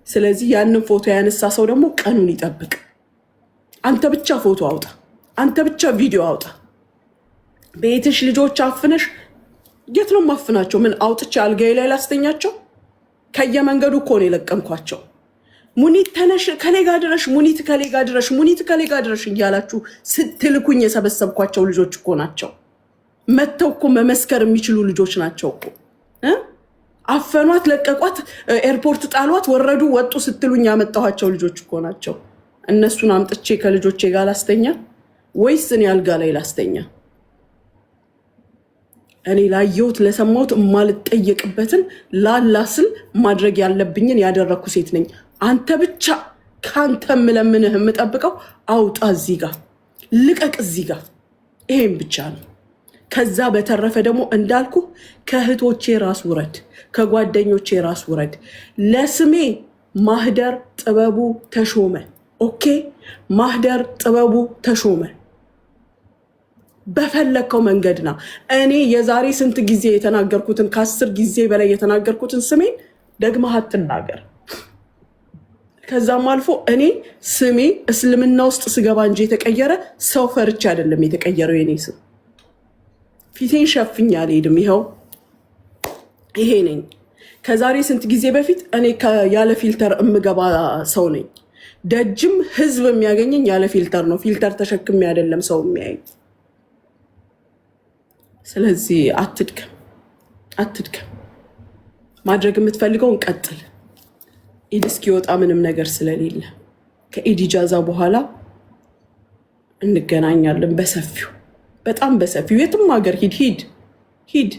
ስለዚህ ያንን ፎቶ ያነሳ ሰው ደግሞ ቀኑን ይጠብቅ። አንተ ብቻ ፎቶ አውጣ፣ አንተ ብቻ ቪዲዮ አውጣ። ቤትሽ ልጆች አፍነሽ የት ነው ማፍናቸው? ምን አውጥቼ አልጋዬ ላይ ላስተኛቸው? ከየመንገዱ እኮ ነው የለቀምኳቸው። ሙኒት ተነሽ ከሌጋ ድረሽ፣ ሙኒት ከሌጋ ድረሽ፣ ሙኒት ከሌጋ ድረሽ እያላችሁ ስትልኩኝ የሰበሰብኳቸው ልጆች እኮ ናቸው። መተው እኮ መመስከር የሚችሉ ልጆች ናቸው እኮ። አፈኗት፣ ለቀቋት፣ ኤርፖርት ጣሏት፣ ወረዱ፣ ወጡ ስትሉኝ ያመጣኋቸው ልጆች እኮ ናቸው። እነሱን አምጥቼ ከልጆቼ ጋር ላስተኛ ወይስ እኔ አልጋ ላይ ላስተኛ? እኔ ላየሁት ለሰማሁት የማልጠየቅበትን ላላስል ማድረግ ያለብኝን ያደረግኩ ሴት ነኝ። አንተ ብቻ ከአንተ ምለምንህ የምጠብቀው አውጣ፣ እዚህ ጋር ልቀቅ፣ እዚህ ጋር ይሄን ብቻ ነው። ከዛ በተረፈ ደግሞ እንዳልኩ ከእህቶቼ ራስ ውረድ፣ ከጓደኞቼ ራስ ውረድ። ለስሜ ማህደር ጥበቡ ተሾመ። ኦኬ፣ ማህደር ጥበቡ ተሾመ። በፈለከው መንገድና እኔ የዛሬ ስንት ጊዜ የተናገርኩትን ከ10 ጊዜ በላይ የተናገርኩትን ስሜን ደግመህ አትናገር። ከዛም አልፎ እኔ ስሜ እስልምና ውስጥ ስገባ እንጂ የተቀየረ ሰው ፈርቼ አይደለም የተቀየረው። የኔ ስም ፊቴን ሸፍኜ አልሄድም። ይሄ ነኝ። ከዛሬ ስንት ጊዜ በፊት እኔ ያለ ፊልተር እምገባ ሰው ነኝ። ደጅም ህዝብ የሚያገኘኝ ያለ ፊልተር ነው። ፊልተር ተሸክሜ አይደለም ሰው የሚያየኝ። ስለዚህ አትድከም። ማድረግ የምትፈልገውን ቀጥል። ኢድ እስኪወጣ ምንም ነገር ስለሌለ ከኢድ ኢጃዛ በኋላ እንገናኛለን በሰፊው፣ በጣም በሰፊው። የትም ሀገር ሂድ።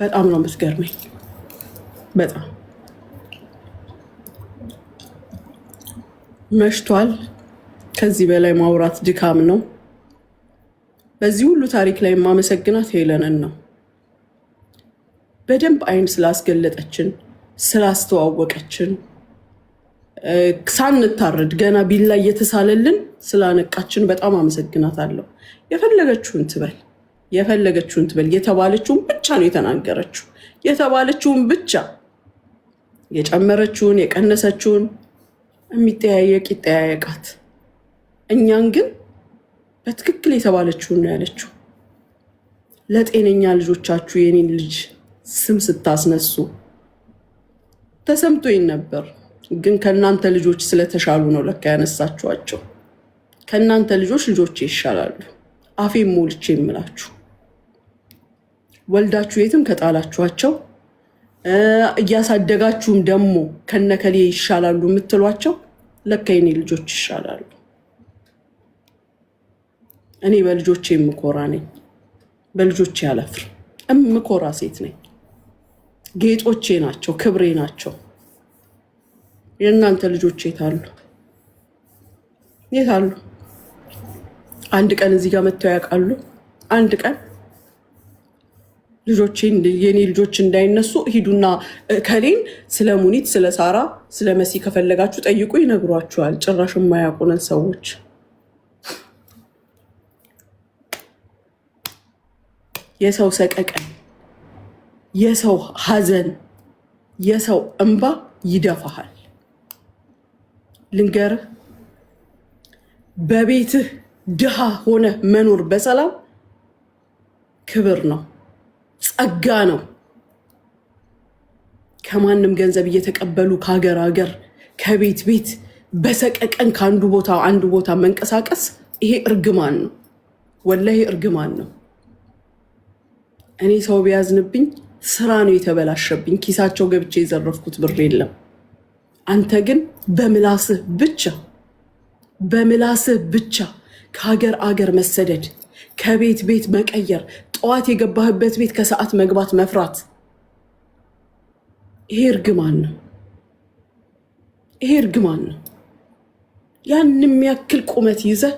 በጣም ነው የምትገርመኝ። በጣም መሽቷል። ከዚህ በላይ ማውራት ድካም ነው። በዚህ ሁሉ ታሪክ ላይ የማመሰግናት ሄለንን ነው። በደንብ አይን ስላስገለጠችን፣ ስላስተዋወቀችን፣ ሳንታረድ ገና ቢላ እየተሳለልን ስላነቃችን በጣም አመሰግናታለሁ። የፈለገችውን ትበል። የተባለችውን ብቻ ነው የተናገረችው። የተባለችውን ብቻ፣ የጨመረችውን የቀነሰችውን የሚጠያየቅ ይጠያየቃት። እኛን ግን በትክክል የተባለችውን ነው ያለችው። ለጤነኛ ልጆቻችሁ የኔን ልጅ ስም ስታስነሱ ተሰምቶኝ ነበር፣ ግን ከእናንተ ልጆች ስለተሻሉ ነው ለካ ያነሳችኋቸው። ከእናንተ ልጆች ይሻላሉ። አፌን ሞልቼ የምላችሁ ወልዳችሁ የትም ከጣላችኋቸው እያሳደጋችሁም ደግሞ ከነከሌ ይሻላሉ የምትሏቸው ለካ የኔ ልጆች ይሻላሉ። እኔ በልጆቼ የምኮራ ነኝ። በልጆቼ አላፍር። የምኮራ ሴት ነኝ። ጌጦቼ ናቸው፣ ክብሬ ናቸው። የእናንተ ልጆች የታሉ? አንድ ቀን እዚህ ጋር መጥተው ያውቃሉ? አንድ ቀን የኔ ልጆች እንዳይነሱ ሂዱና ከሌን ስለ ሙኒት፣ ስለ ሳራ፣ ስለ መሲ ከፈለጋችሁ ጠይቁ፣ ይነግሯችኋል። ጭራሽ የማያውቁንን ሰዎች የሰው ሰቀቀን፣ የሰው ሐዘን፣ የሰው እንባ ይደፋሃል። ልንገርህ፣ በቤትህ ድሃ ሆነ መኖር በሰላም ክብር ነው፣ ጸጋ ነው። ከማንም ገንዘብ እየተቀበሉ ከሀገር ሀገር ከቤት ቤት በሰቀቀን ከአንዱ ቦታ አንዱ ቦታ መንቀሳቀስ ይሄ እርግማን ነው። ወላሂ እርግማን ነው። እኔ ሰው ቢያዝንብኝ ስራ ነው የተበላሸብኝ። ኪሳቸው ገብቼ የዘረፍኩት ብር የለም። አንተ ግን በምላስህ ብቻ ከሀገር አገር መሰደድ፣ ከቤት ቤት መቀየር፣ ጠዋት የገባህበት ቤት ከሰዓት መግባት መፍራት፣ ይሄ እርግማን ነው። ያን የሚያክል ቁመት ይዘህ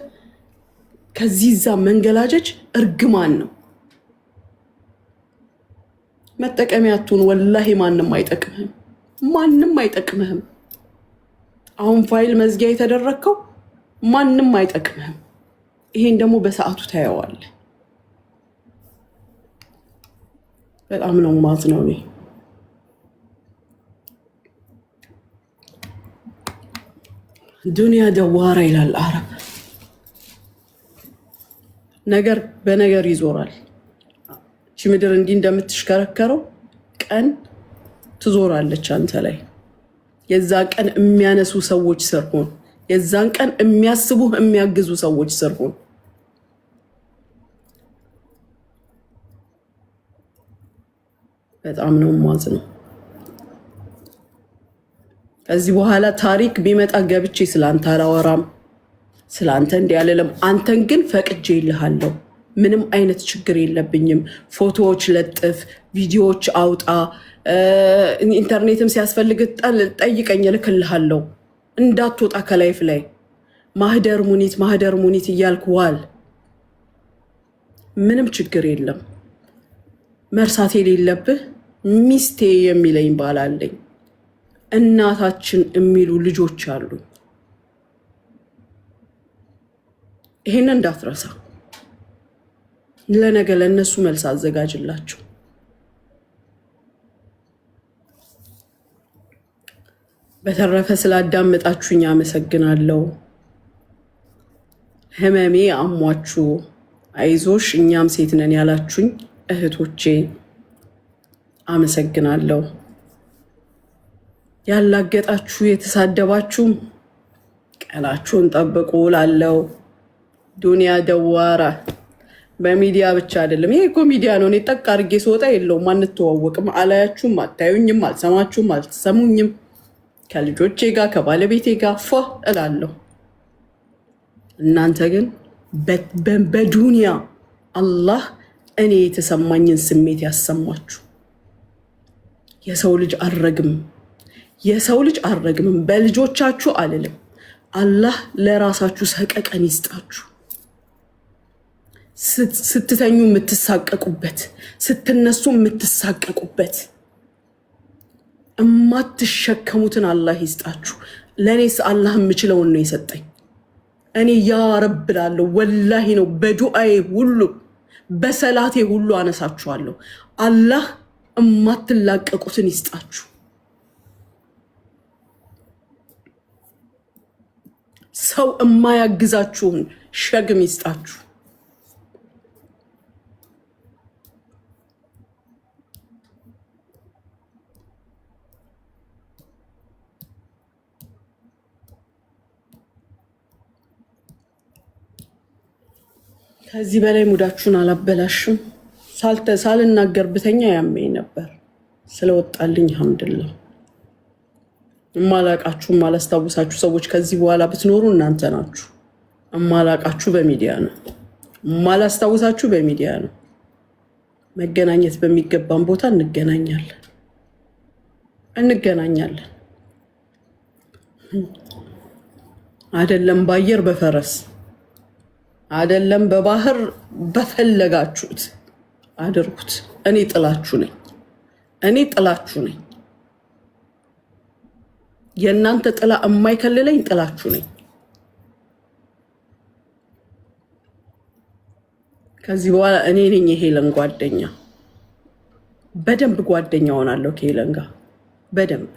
ከዚህ ዛ መንገላጀች እርግማን ነው። መጠቀሚያቱን ወላሂ ማንም አይጠቅምህም። አሁን ፋይል መዝጊያ የተደረከው ማንም አይጠቅምህም። ይሄን ደግሞ በሰዓቱ ታየዋለህ። በጣም ነው ማዝነው እኔ። ዱንያ ደዋራ ይላል አረብ። ነገር በነገር ይዞራል። እቺ ምድር እንዲህ እንደምትሽከረከረው ቀን ትዞራለች አንተ ላይ። የዛን ቀን የሚያነሱ ሰዎች ስር ሁን። የዛን ቀን የሚያስቡህ የሚያግዙ ሰዎች ስር ሁን። በጣም ነው ማዝነው። ከዚህ በኋላ ታሪክ ቢመጣ ገብቼ ስላንተ አላወራም፣ ስላንተ እንዲህ አልልም። አንተን ግን ፈቅጄ ይልሃለሁ። ምንም አይነት ችግር የለብኝም። ፎቶዎች ለጥፍ፣ ቪዲዮዎች አውጣ፣ ኢንተርኔትም ሲያስፈልግ ጠይቀኝ፣ እልክልሃለሁ። እንዳትወጣ ከላይፍ ላይ ማህደር ሙኒት እያልክ ዋል። ምንም ችግር የለም። መርሳት የሌለብህ ሚስቴ የሚለኝ ባል አለኝ፣ እናታችን የሚሉ ልጆች አሉ። ይሄን እንዳትረሳ። ለነገ ለነሱ መልስ አዘጋጅላቸው። በተረፈ ስላዳመጣችሁኝ አመሰግናለሁ። ህመሜ አሟችሁ አይዞሽ እኛም ሴት ነን ያላችሁኝ እህቶቼ አመሰግናለሁ። ያላገጣችሁ የተሳደባችሁ ቀናችሁን ጠብቁ ላለው ዱንያ ደዋራ በሚዲያ ብቻ አይደለም። ይሄ እኮ ሚዲያ ነው። እኔ ጠቅ አድርጌ ስወጣ የለውም፣ አንተዋወቅም፣ አላያችሁም፣ አታዩኝም፣ አልሰማችሁም፣ አልተሰሙኝም። ከልጆቼ ጋር ከባለቤቴ ጋር ፏ እላለሁ። እናንተ ግን በዱንያ አላህ እኔ የተሰማኝን ስሜት ያሰማችሁ። የሰው ልጅ አልረግምም፣ በልጆቻችሁ አልልም። አላህ ለራሳችሁ ሰቀቀን ይስጣችሁ። ስትተኙ የምትሳቀቁበት፣ ስትነሱ የምትሳቀቁበት፣ እማትሸከሙትን አላህ ይስጣችሁ። ለእኔስ አላህ የምችለውን ነው የሰጠኝ። እኔ ያ ረብ እላለሁ። ወላሂ ነው። በዱዓዬ ሁሉ በሰላቴ ሁሉ አነሳችኋለሁ። አላህ እማትላቀቁትን ይስጣችሁ። ሰው እማያግዛችሁን ሸግም ይስጣችሁ። ከዚህ በላይ ሙዳችሁን አላበላሽም። ሳልናገር ብተኛ ያመኝ ነበር። ስለወጣልኝ አልሐምዱሊላህ። እማላቃችሁ ማላስታውሳችሁ ሰዎች ከዚህ በኋላ ብትኖሩ እናንተ ናችሁ። እማላቃችሁ በሚዲያ ነው፣ ማላስታውሳችሁ በሚዲያ ነው። መገናኘት በሚገባን ቦታ እንገናኛለን። አይደለም በአየር በፈረስ አይደለም በባህር፣ በፈለጋችሁት አድርጉት። እኔ ጥላችሁ ነኝ። የእናንተ ጥላ የማይከልለኝ ጥላችሁ ነኝ። ከዚህ በኋላ እኔ ነኝ የሄለን ጓደኛ። በደንብ ጓደኛ ሆናለሁ ከሄለን ጋር በደንብ።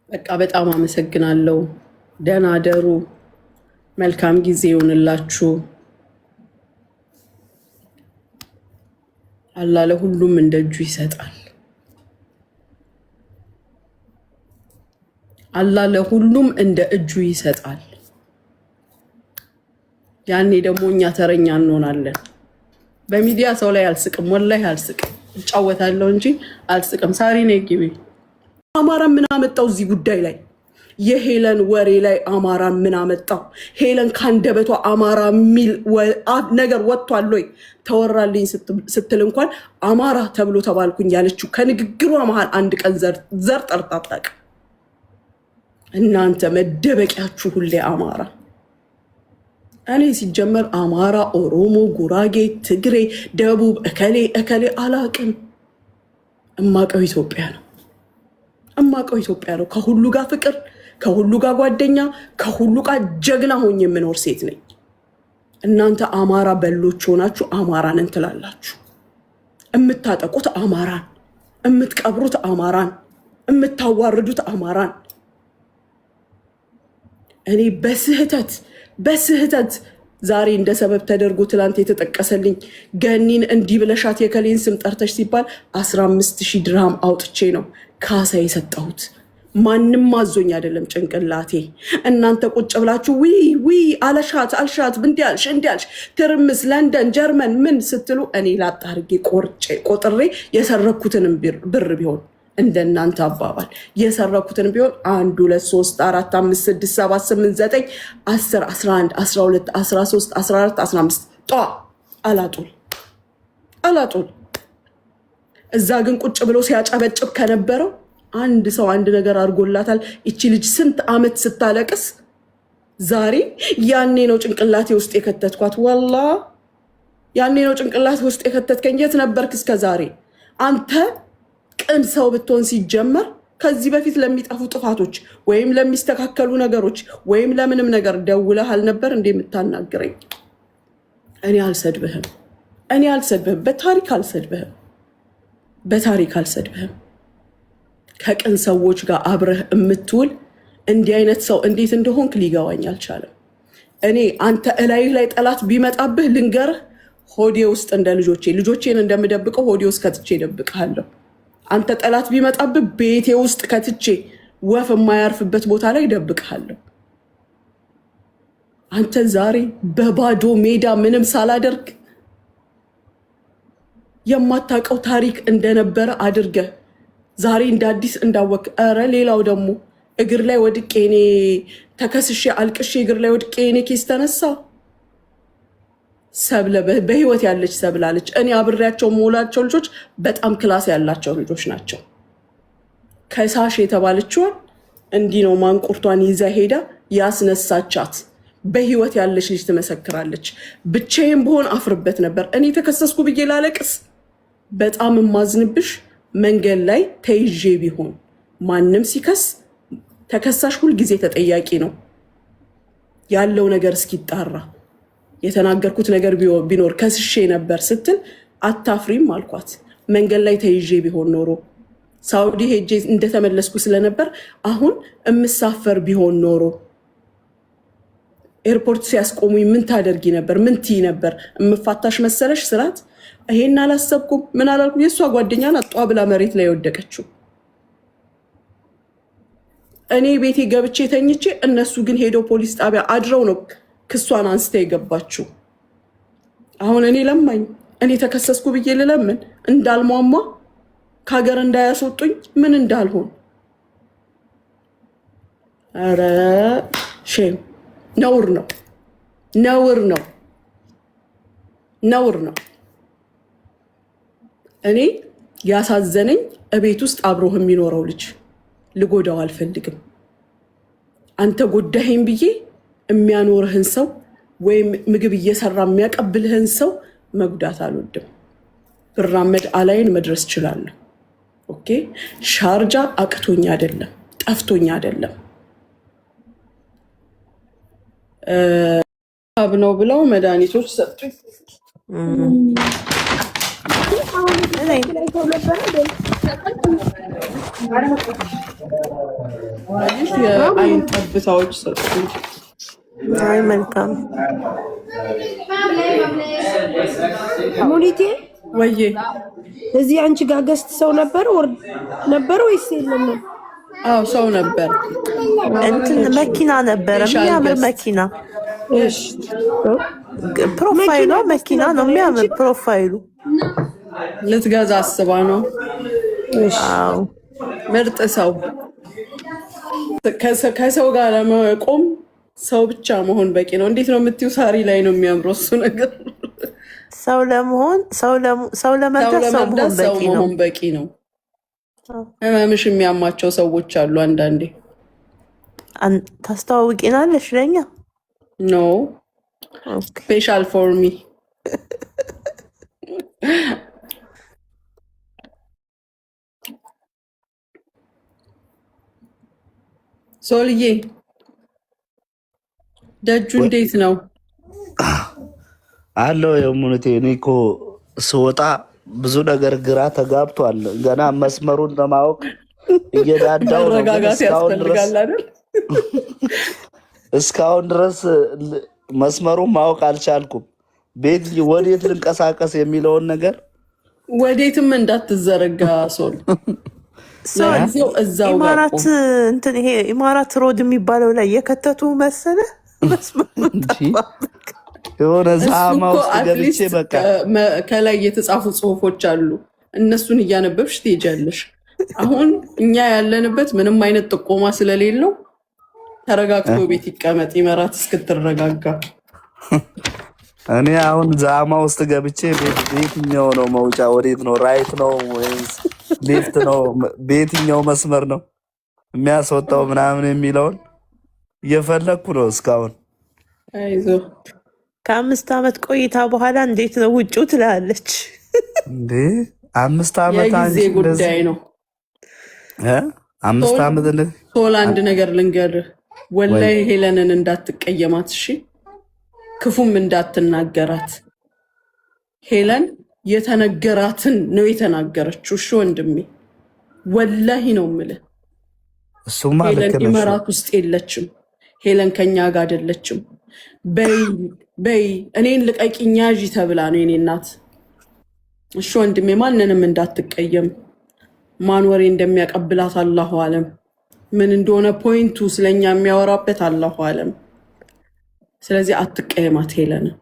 በቃ በጣም አመሰግናለሁ። ደህና ደሩ። መልካም ጊዜ ይሁንላችሁ። አላህ ለሁሉም እንደ እጁ ይሰጣል። አላህ ለሁሉም እንደ እጁ ይሰጣል። ያኔ ደግሞ እኛ ተረኛ እንሆናለን። በሚዲያ ሰው ላይ አልስቅም፣ ወላሂ አልስቅም። እጫወታለሁ እንጂ አልስቅም። ሳሪ ነይ ግቢ። አማራ ምን አመጣው እዚህ ጉዳይ ላይ? የሄለን ወሬ ላይ አማራ ምን አመጣው? ሄለን ካንደበቷ አማራ የሚል ነገር ወጥቷል ወይ? ተወራልኝ ስትል እንኳን አማራ ተብሎ ተባልኩኝ ያለችው ከንግግሯ መሃል አንድ ቀን ዘር ጠርታ አታውቅም። እናንተ መደበቂያችሁ ሁሌ አማራ። እኔ ሲጀመር አማራ፣ ኦሮሞ፣ ጉራጌ፣ ትግሬ፣ ደቡብ እከሌ አላቅም። እማቀው ኢትዮጵያ ነው። እማቀው ኢትዮጵያ ነው። ከሁሉ ጋር ፍቅር፣ ከሁሉ ጋር ጓደኛ፣ ከሁሉ ጋር ጀግና ሆኜ የምኖር ሴት ነኝ። እናንተ አማራ በሎች ሆናችሁ አማራን እንትላላችሁ። የምታጠቁት አማራን፣ የምትቀብሩት አማራን፣ የምታዋርዱት አማራን። እኔ በስህተት ዛሬ እንደ ሰበብ ተደርጎ ትላንት የተጠቀሰልኝ ገኒን እንዲህ ብለሻት የከሌን ስም ጠርተሽ ሲባል 15,000 ድርሃም አውጥቼ ነው ካሳ የሰጠሁት። ማንም አዞኝ አይደለም ጭንቅላቴ። እናንተ ቁጭ ብላችሁ ዊ አልሻት እንዲያልሽ ትርምስ ለንደን ጀርመን ምን ስትሉ እኔ ላጣርጌ ቆጥሬ የሰረኩትንም ብር ቢሆን እንደናንተ አባባል የሰረኩትን ቢሆን 1 2 3 4 5 6 7 8 9 10 11 12 13 14 15 ጧ አላጡል። እዛ ግን ቁጭ ብሎ ሲያጨበጭብ ከነበረው አንድ ሰው አንድ ነገር አድርጎላታል። እቺ ልጅ ስንት ዓመት ስታለቅስ ዛሬ ያኔ ነው ጭንቅላቴ ውስጥ የከተትኳት። ወላ ያኔ ነው ጭንቅላቴ ውስጥ የከተትከኝ። የት ነበርክ እስከ ዛሬ? አንተ ቅን ሰው ብትሆን ሲጀመር ከዚህ በፊት ለሚጠፉ ጥፋቶች ወይም ለሚስተካከሉ ነገሮች ወይም ለምንም ነገር ደውለህ አልነበር እንዴ የምታናግረኝ? እኔ አልሰድብህም። በታሪክ አልሰድብህም። ከቅን ሰዎች ጋር አብረህ የምትውል እንዲህ አይነት ሰው እንዴት እንደሆንክ ሊገባኝ አልቻለም። እኔ አንተ እላይህ ላይ ጠላት ቢመጣብህ ልንገርህ፣ ሆዴ ውስጥ እንደ ልጆቼን እንደምደብቀው ሆዴ ውስጥ ከትቼ እደብቅሃለሁ። አንተ ጠላት ቢመጣብህ ቤቴ ውስጥ ከትቼ ወፍ የማያርፍበት ቦታ ላይ እደብቅሃለሁ። አንተ ዛሬ በባዶ ሜዳ ምንም ሳላደርግ የማታውቀው ታሪክ እንደነበረ አድርገህ ዛሬ እንደ አዲስ እንዳወቅ። ኧረ ሌላው ደግሞ እግር ላይ ወድቄ እኔ ተከስሼ አልቅሼ እግር ላይ ወድቄ እኔ ኬስ ተነሳ። ሰብለ በህይወት ያለች ሰብላለች። እኔ አብሬያቸው መውላቸው ልጆች በጣም ክላስ ያላቸው ልጆች ናቸው። ከሳሽ የተባለችዋን እንዲህ ነው ማንቁርቷን ይዛ ሄዳ ያስነሳቻት። በህይወት ያለች ልጅ ትመሰክራለች። ብቻዬን ብሆን አፍርበት ነበር። እኔ ተከሰስኩ ብዬ ላለቅስ በጣም የማዝንብሽ መንገድ ላይ ተይዤ ቢሆን ማንም ሲከስ ተከሳሽ ሁልጊዜ ተጠያቂ ነው ያለው ነገር እስኪጣራ። የተናገርኩት ነገር ቢኖር ከስሼ ነበር ስትል አታፍሪም አልኳት። መንገድ ላይ ተይዤ ቢሆን ኖሮ ሳውዲ ሄጄ እንደተመለስኩ ስለነበር አሁን እምሳፈር ቢሆን ኖሮ ኤርፖርት ሲያስቆሙኝ ምን ታደርጊ ነበር? ምን ትይ ነበር? እምፋታሽ መሰለሽ ስራት? ይሄን አላሰብኩም። ምን አላልኩ? የእሷ ጓደኛ ናት ጧ ብላ መሬት ላይ የወደቀችው። እኔ ቤቴ ገብቼ ተኝቼ እነሱ ግን ሄደው ፖሊስ ጣቢያ አድረው ነው ክሷን አንስተ የገባችው። አሁን እኔ ለማኝ እኔ ተከሰስኩ ብዬ ልለምን እንዳልሟሟ ከሀገር እንዳያስወጡኝ ምን እንዳልሆን። ኧረ ሼም ነውር ነው። እኔ ያሳዘነኝ እቤት ውስጥ አብሮህ የሚኖረው ልጅ ልጎዳው አልፈልግም። አንተ ጎዳኸኝ ብዬ የሚያኖርህን ሰው ወይም ምግብ እየሰራ የሚያቀብልህን ሰው መጉዳት አልወድም። ብራመድ አላይን መድረስ እችላለሁ። ኦኬ ሻርጃ አቅቶኝ አይደለም ጠፍቶኝ አይደለም። ነው ብለው መድኃኒቶች ሰጡኝ። የአይን ጠብታዎች ሰጡኝ። አይ መልካም ሙኒቴ ወዬ እዚህ አንቺ ጋር ገስት ሰው ነበር ወይስ የለም? አዎ ሰው ነበር። እንትን መኪና ነበረ፣ የሚያምር መኪና። እሺ ፕሮፋይሉ መኪና ነው፣ የሚያምር ፕሮፋይሉ። ልትገዛ አስባ ነው። አዎ ምርጥ ሰው። ከሰው ጋር ለመቆም ሰው ብቻ መሆን በቂ ነው። እንዴት ነው የምትይው? ሳሪ ላይ ነው የሚያምረው እሱ ነገር። ሰው ለመርዳት ሰው መሆን በቂ ነው። ህመምሽ የሚያማቸው ሰዎች አሉ አንዳንዴ። ታስተዋውቂናለሽ ለኛ? ኖ ስፔሻል ፎር ሚ። ሶልዬ ደጁ እንዴት ነው አለው? የሙኒቴ እኔ እኮ ስወጣ ብዙ ነገር ግራ ተጋብቷል። ገና መስመሩን ለማወቅ እየዳዳው ነው። መረጋጋት ያስፈልጋል አይደል? እስካሁን ድረስ መስመሩን ማወቅ አልቻልኩም። ቤት ወዴት ልንቀሳቀስ የሚለውን ነገር ወዴትም እንዳትዘረጋ ሶል እዛው ኢማራት እንትን ይሄ ኢማራት ሮድ የሚባለው ላይ የከተቱ መሰለ የሆነ ዛማ ውስጥ ገብቼ በቃ ከላይ የተጻፉ ጽሁፎች አሉ። እነሱን እያነበብሽ ትሄጃለሽ። አሁን እኛ ያለንበት ምንም አይነት ጥቆማ ስለሌለው ተረጋግቶ ቤት ይቀመጥ ኢማራት እስክትረጋጋ። እኔ አሁን ዛማ ውስጥ ገብቼ በየትኛው ነው መውጫ? ወዴት ነው? ራይት ነው ወይስ ሌፍት ነው? በየትኛው መስመር ነው የሚያስወጣው ምናምን የሚለውን እየፈለግኩ ነው እስካሁን። አይዞህ ከ5 ዓመት ቆይታ በኋላ እንዴት ነው ውጭው ትላለች እንዴ? 5 ዓመት የጊዜ ጉዳይ ነው። 5 ዓመት እንደዚህ ሶል አንድ ነገር ልንገርህ፣ ወላይ ሄለንን እንዳትቀየማት እሺ፣ ክፉም እንዳትናገራት። ሄለን የተነገራትን ነው የተናገረችው። እሺ ወንድሜ ወላሂ ነው የምልህ። እሱማ ሄለን ልክ ነሽ። ኢማራት ውስጥ የለችም። ሄለን ከኛ ጋር አይደለችም። በይ እኔን ልቀቂኝ ያዥ ተብላ ነው የኔ እናት። እሺ ወንድሜ ማንንም እንዳትቀየም። ማን ወሬ እንደሚያቀብላት አላሁ አለም። ምን እንደሆነ ፖይንቱ ስለኛ የሚያወራበት አላሁ አለም። ስለዚህ አትቀየማት ሄለንን።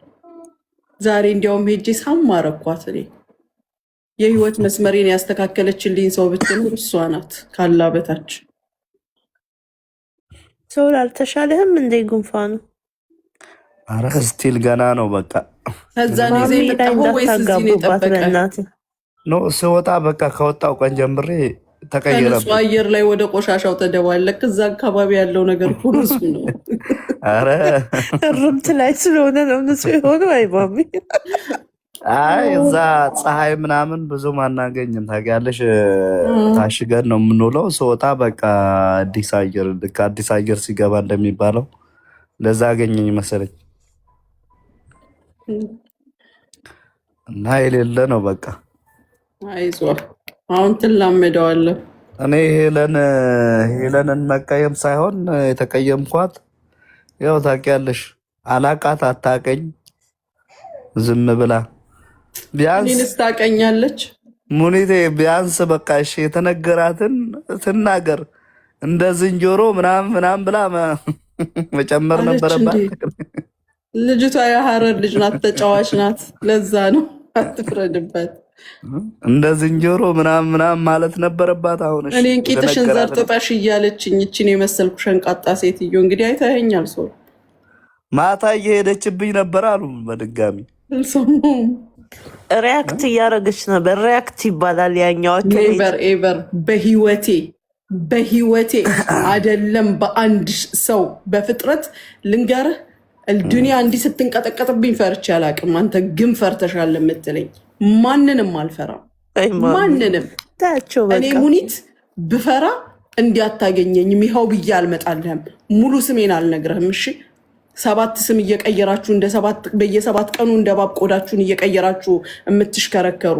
ዛሬ እንዲያውም ሄጄ ሳማረኳት። እኔ የህይወት መስመሬን ያስተካከለችልኝ ሰው ብትኖር እሷ ናት ካላ በታች። ሰው አልተሻለህም እንዴ ጉንፋኑ? አረ ስቲል ገና ነው በቃ። ከዛን ጊዜ ማሚ ላይ የመጣሁ ወይስ እዚህ ነው እንዳታጋቡባት የጠበቀ? በእናትህ። ኖ ስወጣ በቃ ከወጣው ቀን ጀምሬ ከንጹህ ተቀየረብኝ። አየር ላይ ወደ ቆሻሻው ተደባለቅ። እዛ አካባቢ ያለው ነገር ሁሉ እሱ ነው። አረ እርምት ላይ ስለሆነ ነው ንጹህ የሆነው። አይ ማሚ አይ እዛ ፀሐይ ምናምን ብዙም አናገኝም ታውቂያለሽ። ታሽገን ነው የምንውለው። ስወጣ በቃ አዲስ አየር ልክ አዲስ አየር ሲገባ እንደሚባለው ለዛ አገኘኝ መሰለኝ እና የሌለ ነው በቃ። አይዞህ አሁን ትላመደዋለህ። እኔ ሄለንን መቀየም ሳይሆን የተቀየምኳት ያው ታውቂያለሽ፣ አላቃት አታቀኝ ዝም ብላ ቢያንስ እኔንስ ታውቀኛለች ሙኒቴ ቢያንስ በቃ እሺ የተነገራትን ትናገር እንደ ዝንጀሮ ምናምን ብላ መጨመር አለች ነበረባት። እንዴ? ልጅቷ የሀረር ልጅ ናት፣ ተጫዋች ናት። ለዛ ነው አትፍረድበት። እንደ ዝንጀሮ ምናምን ማለት ነበረባት። አሁን እሺ እኔን ቂጥሽን የተነገራትን ዘርጥጠሽ እያለችኝ እችን የመሰልኩ ሸንቃጣ ሴትዮ እንግዲህ አይተኸኛል። ሰው ማታ እየሄደችብኝ ነበር አሉ በድጋሚ አልሰማሁም። ሪያክት እያደረገች ነበር። ሪያክት ይባላል ያኛዎች። ኔቨር ኤቨር በህይወቴ አይደለም በአንድ ሰው በፍጥረት ልንገርህ፣ ዱኒያ እንዲህ ስትንቀጠቀጥብኝ ፈርቼ አላቅም። አንተ ግን ፈርተሻል የምትለኝ ማንንም አልፈራም። ማንንም ታያቸው እኔ በቃ ሙኒት ብፈራ እንዲያታገኘኝም ይኸው ብዬ አልመጣልህም። ሙሉ ስሜን አልነግረህም። እሺ 7 ስም እየቀየራችሁ በየ7 ቀኑ እንደ ባብ ቆዳችሁን እየቀየራችሁ የምትሽከረከሩ